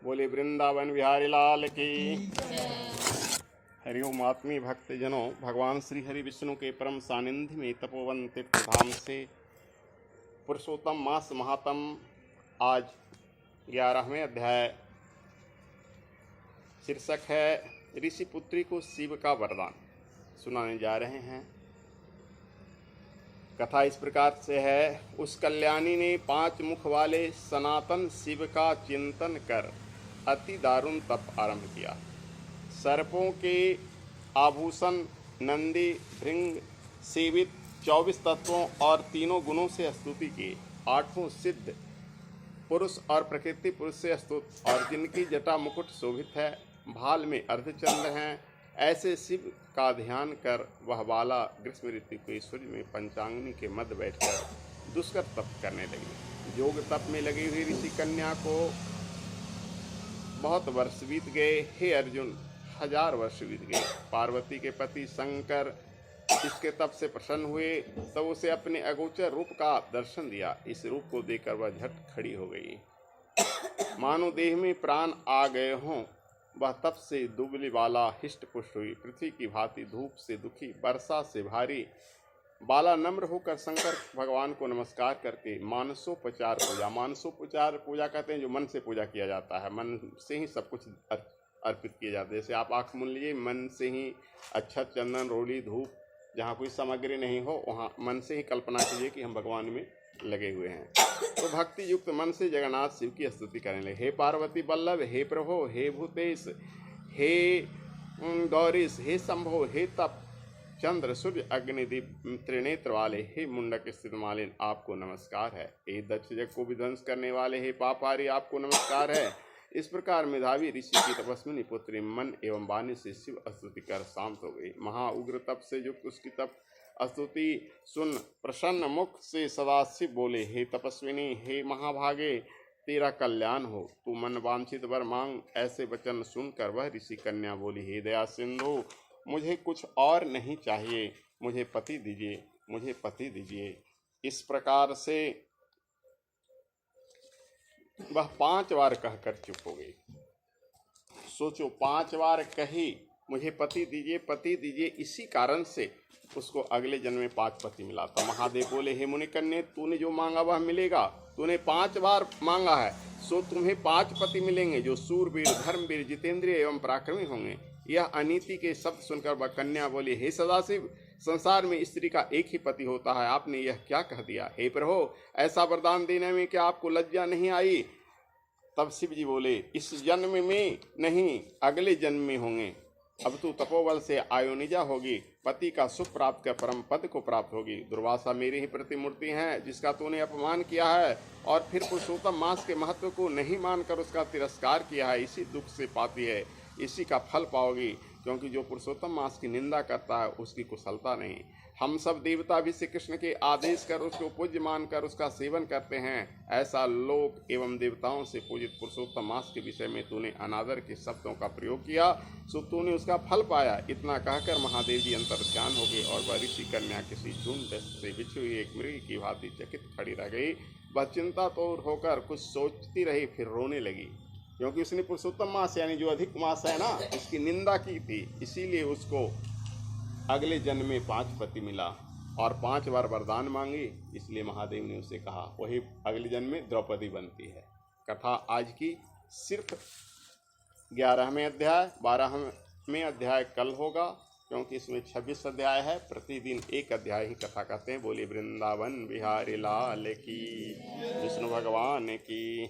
बोले वृंदावन बिहारी लाल की। हरिओम। आत्मीय भक्त जनों, भगवान श्री हरि विष्णु के परम सानिध्य में तपोवन तीर्थधाम से पुरुषोत्तम मास महात्म आज 11वें अध्याय। शीर्षक है ऋषि पुत्री को शिव का वरदान सुनाने जा रहे हैं। कथा इस प्रकार से है। उस कल्याणी ने 5 मुख वाले सनातन शिव का चिंतन कर अति दारुण तप आरंभ किया। सर्पों के आभूषण, नंदी भृंग सेवित 24 तत्वों और तीनों गुणों से स्तुति की, 8 सिद्ध पुरुष और प्रकृति पुरुष से स्तुत, और जिनकी जटा मुकुट शोभित है, भाल में अर्धचंद्र हैं, ऐसे शिव का ध्यान कर वह बाला ग्रीष्म ऋतु के सूर्य में पंचांगनी के मध्य बैठकर दुष्कर तप करने लगी। योग तप में लगी हुई ऋषि कन्या को बहुत वर्ष बीत गए। हे अर्जुन, 1000 वर्ष बीत गए। पार्वती के पति शंकर इसके तप से प्रसन्न हुए, तब उसे अपने अगोचर रूप का दर्शन दिया। इस रूप को देखकर वह झट खड़ी हो गई, मानो देह में प्राण आ गए हों। वह तप से दुबली बाला हिष्ट पुष्ट हुई, पृथ्वी की भांति धूप से दुखी, वर्षा से भारी। बाला नम्र होकर शंकर भगवान को नमस्कार करके मानसोपचार पूजा, मानसोपचार पूजा कहते हैं जो मन से पूजा किया जाता है, मन से ही सब कुछ अर्पित किया जाता है। जैसे आप आँख मूंद लीजिए, मन से ही अक्षत, चंदन, रोली, धूप, जहाँ कोई सामग्री नहीं हो वहाँ मन से ही कल्पना कीजिए कि हम भगवान में लगे हुए हैं। तो भक्ति युक्त मन से जगन्नाथ शिव की स्तुति करने लगे। हे पार्वती बल्लभ, हे प्रभो, हे भूतेश, हे गौरीश, हे शंभो, हे तप चंद्र सूर्य अग्नि दीप त्रिनेत्र वाले, हे मुंडक स्थित मालिन, आपको नमस्कार है। हे दक्ष जग को विध्वंस करने वाले, हे पापारी, आपको नमस्कार है। इस प्रकार मेधावी ऋषि की तपस्विनी पुत्री मन एवं वाणी से शिव स्तुति कर शांत हो गई। महाउग्र तप से युक्त उसकी तप स्तुति सुन प्रसन्न मुख से सदाशिव बोले, हे तपस्विनी, हे महाभागे, तेरा कल्याण हो, तू मन वांछित वर मांग। ऐसे वचन सुनकर वह ऋषि कन्या बोली, हे दया सिंधु, मुझे कुछ और नहीं चाहिए, मुझे पति दीजिए, मुझे पति दीजिए। इस प्रकार से वह 5 बार कहकर चुप हो गई। सोचो, 5 बार कही मुझे पति दीजिए, पति दीजिए। इसी कारण से उसको अगले जन्म में 5 पति मिला था। महादेव बोले, हे मुनिकन्या, तूने जो मांगा वह मिलेगा। तूने 5 बार मांगा है, सो तुम्हें 5 पति मिलेंगे जो सूरवीर, धर्मवीर, जितेंद्रिय एवं पराक्रमी होंगे। यह अनीति के शब्द सुनकर वह कन्या बोली, हे सदाशिव, संसार में स्त्री का एक ही पति होता है, आपने यह क्या कह दिया। हे प्रभो, ऐसा वरदान देने में क्या आपको लज्जा नहीं आई। तब शिव जी बोले, इस जन्म में नहीं, अगले जन्म में होंगे। अब तू तपोबल से आयोनिजा होगी, पति का सुख प्राप्त कर परम पद को प्राप्त होगी। दुर्वासा मेरी ही प्रतिमूर्ति हैं, जिसका तूने अपमान किया है और फिर पुरुषोत्तम मास के महत्व को नहीं मानकर उसका तिरस्कार किया है, इसी दुख से पाती है, इसी का फल पाओगी। क्योंकि जो पुरुषोत्तम मास की निंदा करता है उसकी कुशलता नहीं। हम सब देवता भी श्री कृष्ण के आदेश कर उसको पूज्य मानकर उसका सेवन करते हैं। ऐसा लोक एवं देवताओं से पूजित पुरुषोत्तम मास के विषय में तूने अनादर के शब्दों का प्रयोग किया, सो तूने उसका फल पाया। इतना कहकर महादेव जी अंतर्ध्यान हो गए और वह ऋषि कन्या किसी झुंड से बिछी हुई एक मृग की भांति चकित खड़ी रह गई। वह चिंतातुर होकर कुछ सोचती रही, फिर रोने लगी, क्योंकि उसने पुरुषोत्तम मास यानी जो अधिक मास है ना, इसकी निंदा की थी। इसीलिए उसको अगले जन्म में 5 पति मिला और 5 बार वरदान मांगी। इसलिए महादेव ने उसे कहा, वही अगले जन्म में द्रौपदी बनती है। कथा आज की सिर्फ 11वें अध्याय, 12वें अध्याय कल होगा, क्योंकि इसमें 26 अध्याय है। प्रतिदिन एक अध्याय ही कथा कहते हैं। बोली वृंदावन बिहारी लाल की, विष्णु भगवान की।